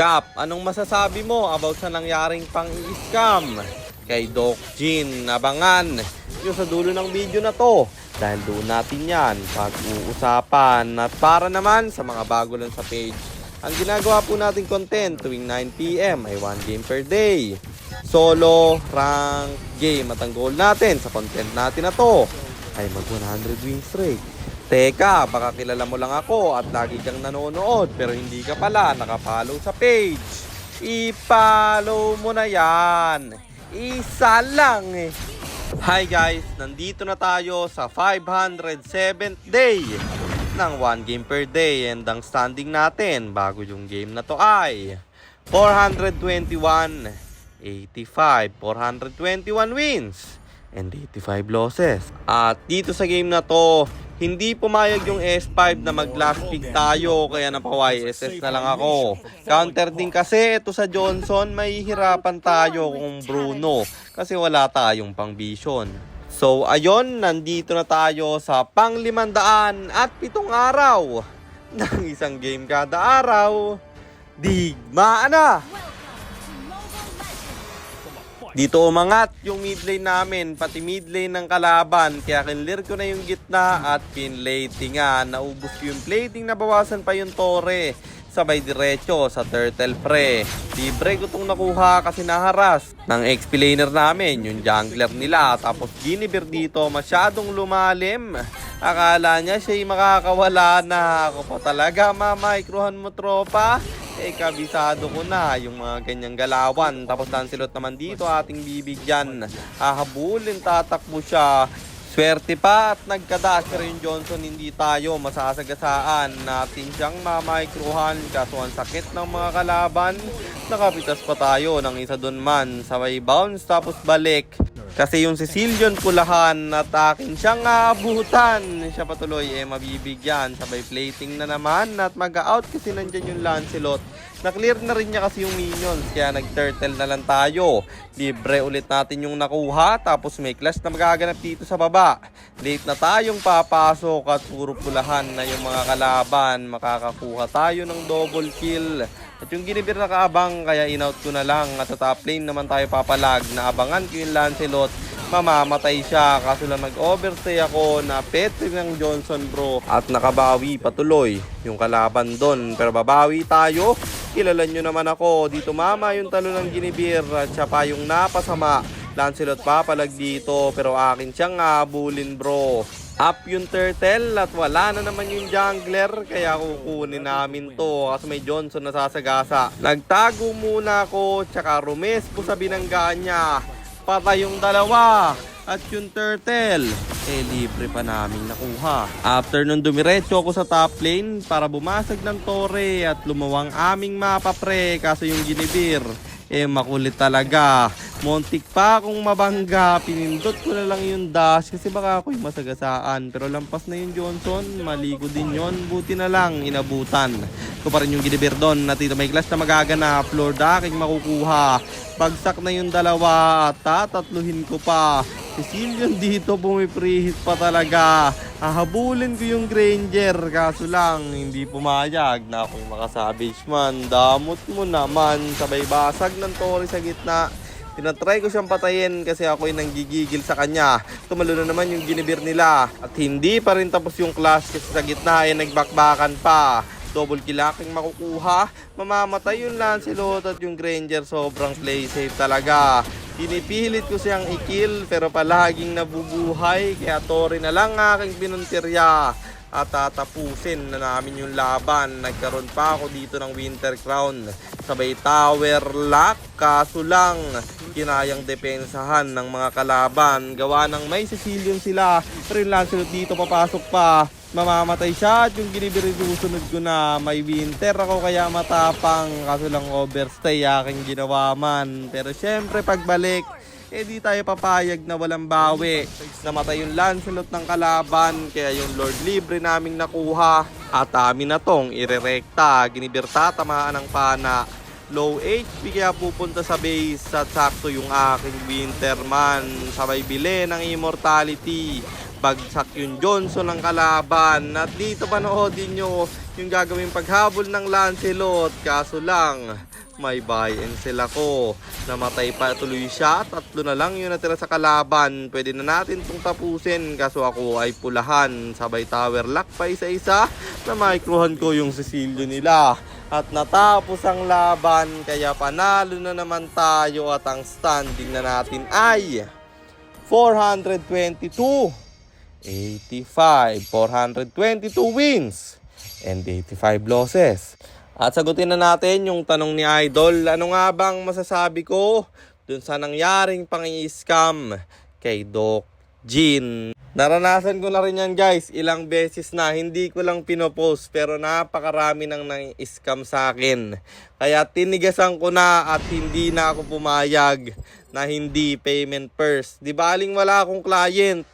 Kap, anong masasabi mo about sa nangyaring pang-i-scam kay Doc Jean? Abangan yung sa dulo ng video na to dahil doon natin yan pag-uusapan. At para naman sa mga bago lang sa page, ang ginagawa po nating content tuwing 9 PM ay 1 game per day. Solo, rank, game. At ang goal natin sa content natin na to ay mag 100 win streak. Teka, baka kilala mo lang ako at lagi kang nanonood pero hindi ka pala nakapollow sa page. I-follow mo na yan. Isa lang eh. Hi guys, nandito na tayo sa 507th day ng 1 game per day and ang standing natin bago yung game na to ay 421, 85, 421 wins and 85 losses. At dito sa game na to, hindi pumayag yung S5 na mag-last pick tayo kaya napa-YSS na lang ako. Counter din kasi ito sa Johnson, mahihirapan tayo kung Bruno kasi wala tayong pang vision. So ayon, nandito na tayo sa pang 507 araw ng isang game kada araw. Digmaan na! Dito umangat yung mid lane namin, pati mid lane ng kalaban. Kaya kinlear ko na yung gitna at pinlating nga. Naubos yung plating, nabawasan pa yung tore. Sabay diretso sa turtle pre. Libre ko itong nakuha kasi naharas ng XP laner namin, yung jungler nila. Tapos Guinevere dito, masyadong lumalim. Akala niya siya'y makakawala na. Ako pa talaga, mamikrohan mo tropa. Kabisado ko na yung mga ganyang galawan. Tapos Lancelot naman dito ating bibigyan. Hahabulin, tatakbo siya. Swerte pa at nagkadash pero yung Johnson hindi tayo masasagasaan. Natin siyang mamikrohan kaso ang sakit ng mga kalaban. Nakapitas pa tayo ng isa dun man. Sabay bounce tapos balik. Kasi yung Sicilian kulahan at akin siyang aabutan. Siya patuloy mabibigyan. Sabay plating na naman at mag-out kasi nandyan yung Lancelot. Na-clear na rin niya kasi yung minions kaya nag-turtle na lang tayo. Libre ulit natin yung nakuha tapos may clash na magaganap dito sa baba. Late na tayong papasok at puro pulahan na yung mga kalaban. Makakakuha tayo ng double kill. At yung Guinevere na kaabang kaya in-out ko na lang. At sa top lane naman tayo papalag. Naabangan ko yung Lancelot. Mamamatay siya kaso lang nag-overstay ako na petri ng Johnson bro. At nakabawi patuloy yung kalaban doon. Pero babawi tayo. Kilala nyo naman ako. Dito mama yung talo ng Guinevere. At siya pa yung napasama. Lancelot papalag dito pero akin siyang abulin bro. Up yung turtle at wala na naman yung jungler kaya kukunin namin to kasi may Johnson na sasagasa. Nagtago muna ako tsaka rumespo sa binanggaan niya. Patay yung dalawa at yung turtle libre pa namin nakuha. After nun dumiretso ako sa top lane para bumasag ng tore at lumawang aming mapa pre kaso yung Guinevere makulit talaga. Montik pa akong mabangga. Pinindot ko na lang yung dash kasi baka ako'y masagasaan. Pero lampas na yung Johnson. Maligo din yon. Buti na lang inabutan ko pa rin yung Guinevere doon. Natito may clash na magaganap. Lord aking makukuha. Bagsak na yung dalawa at tatatluhin ko pa. Sicilian dito bumipre-hit pa talaga. Hahabulin ko yung Granger kaso lang hindi pumayag na ako'y makasabage man. Damot mo naman. Sabay basag ng tore sa gitna. Tinatry ko siyang patayin kasi ako'y nanggigigil sa kanya. Tumalo na naman yung Guinevere nila. At hindi pa rin tapos yung clash kasi sa gitna ay nagbakbakan pa. Double kill aking makukuha. Mamamatay yung Lancelot at yung Granger. Sobrang play safe talaga. Pinipilit ko siyang i-kill pero palaging nabubuhay. Kaya tore na lang aking pinuntirya. At tatapusin na namin yung laban. Nagkaroon pa ako dito ng Winter Crown. Sabay tower lock. Kaso lang kinayang depensahan ng mga kalaban. Gawa ng may Sicilian sila. Pero yung Lancelot dito papasok pa. Mamamatay siya at yung Guinevere susunod ko na. May winter ako kaya matapang. Kaso lang overstay aking ginawa man. Pero syempre pagbalik di tayo papayag na walang bawi. Namatay yung Lancelot ng kalaban. Kaya yung Lord libre naming nakuha. At amin na tong irerekta. Guinevere tatamaan ng pana. Low HP kaya pupunta sa base. At sakto yung aking Winterman. Sabay bili ng immortality. Bagsak yung Johnson ng kalaban. At dito panoodin nyo yung gagawing paghabol ng Lancelot. Kaso lang may buy and sell ako. Namatay pa tuloy siya. 3 na lang yung natira sa kalaban. Pwede na natin itong tapusin. Kaso ako ay pulahan. Sabay tower lock pa isa-isa. Na microhan ko yung Cecilio nila. At natapos ang laban. Kaya panalo na naman tayo. At ang standing na natin ay 422, 85, 422 wins and 85 losses. At sagutin na natin yung tanong ni Idol. Ano nga bang masasabi ko dun sa nangyaring pang-i-scam kay Doc Gin? Naranasan ko na rin yan guys, ilang beses na. Hindi ko lang pinopost pero napakarami nang nang-scam sa akin. Kaya tinigasan ko na at hindi na ako pumayag na hindi payment first. Di baling wala akong client.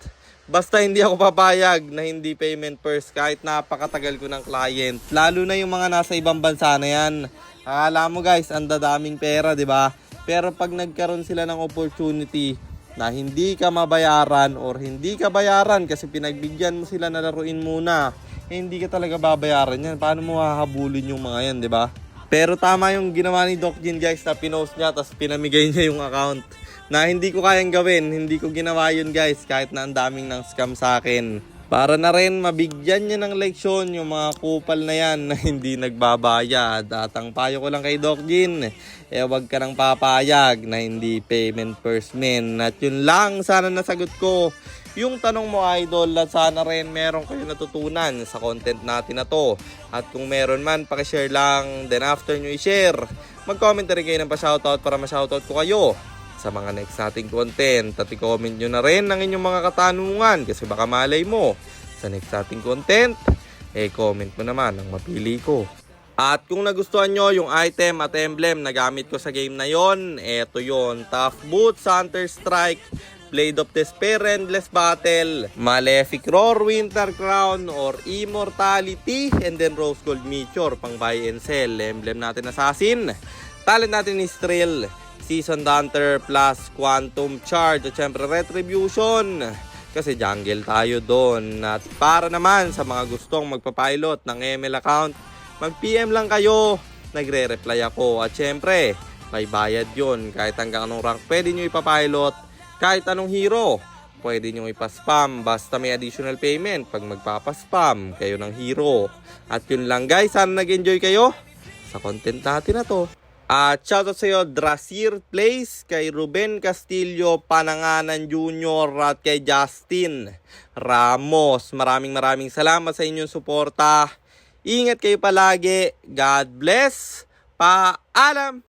Basta hindi ako papayag na hindi payment first kahit napakatagal ko ng client. Lalo na yung mga nasa ibang bansa na yan. Akala mo guys, ang dadaming pera, di ba? Pero pag nagkaroon sila ng opportunity na hindi ka mabayaran or hindi ka bayaran kasi pinagbigyan mo sila na laruin muna, eh, hindi ka talaga babayaran yan. Paano mo hahabulin yung mga yan, di ba? Pero tama yung ginawa ni Doc Gin guys na pinost niya tapos pinamigay niya yung account. Na hindi ko kayang gawin, hindi ko ginawa yun guys kahit na ang daming ng scam sa akin. Para na rin mabigyan niya ng leksyon yung mga kupal na yan na hindi nagbabayad. At ang payo ko lang kay Doc Gin, wag ka nang papayag na hindi payment first men. At yun lang, sana nasagot ko yung tanong mo Idol. At sana rin meron kayo natutunan sa content natin na to. At kung meron man, pakishare lang. Then after nyo i-share, mag-comment rin kayo ng pa-shoutout para ma-shoutout ko kayo sa mga next nating content. At i-comment nyo na rin ang inyong mga katanungan kasi baka malay mo sa next nating content, comment mo naman ang mapili ko. At kung nagustuhan nyo yung item at emblem na gamit ko sa game na yon, eto yon: Tough Boots, Hunter Strike, Blade of Despair, Endless Battle, Malefic Roar, Winter Crown, or Immortality, and then Rose Gold Meteor pang buy and sell. Emblem natin Assassin, talent natin is Thrill, Seasoned Hunter plus Quantum Charge, at syempre Retribution kasi jungle tayo doon. At para naman sa mga gustong magpapilot ng ML account, mag-PM lang kayo, nagre-reply ako. At syempre may bayad yon, kahit hanggang anong rank pwede nyo ipapilot, kahit anong hero pwede nyo ipaspam, basta may additional payment pag magpapaspam kayo ng hero. At yun lang guys, sana nag-enjoy kayo sa content natin na to. At shoutout sa iyo Drasir Place, kay Ruben Castillo Pananganan Jr. at kay Justin Ramos. Maraming salamat sa inyong suporta. Ingat kayo palagi. God bless. Paalam.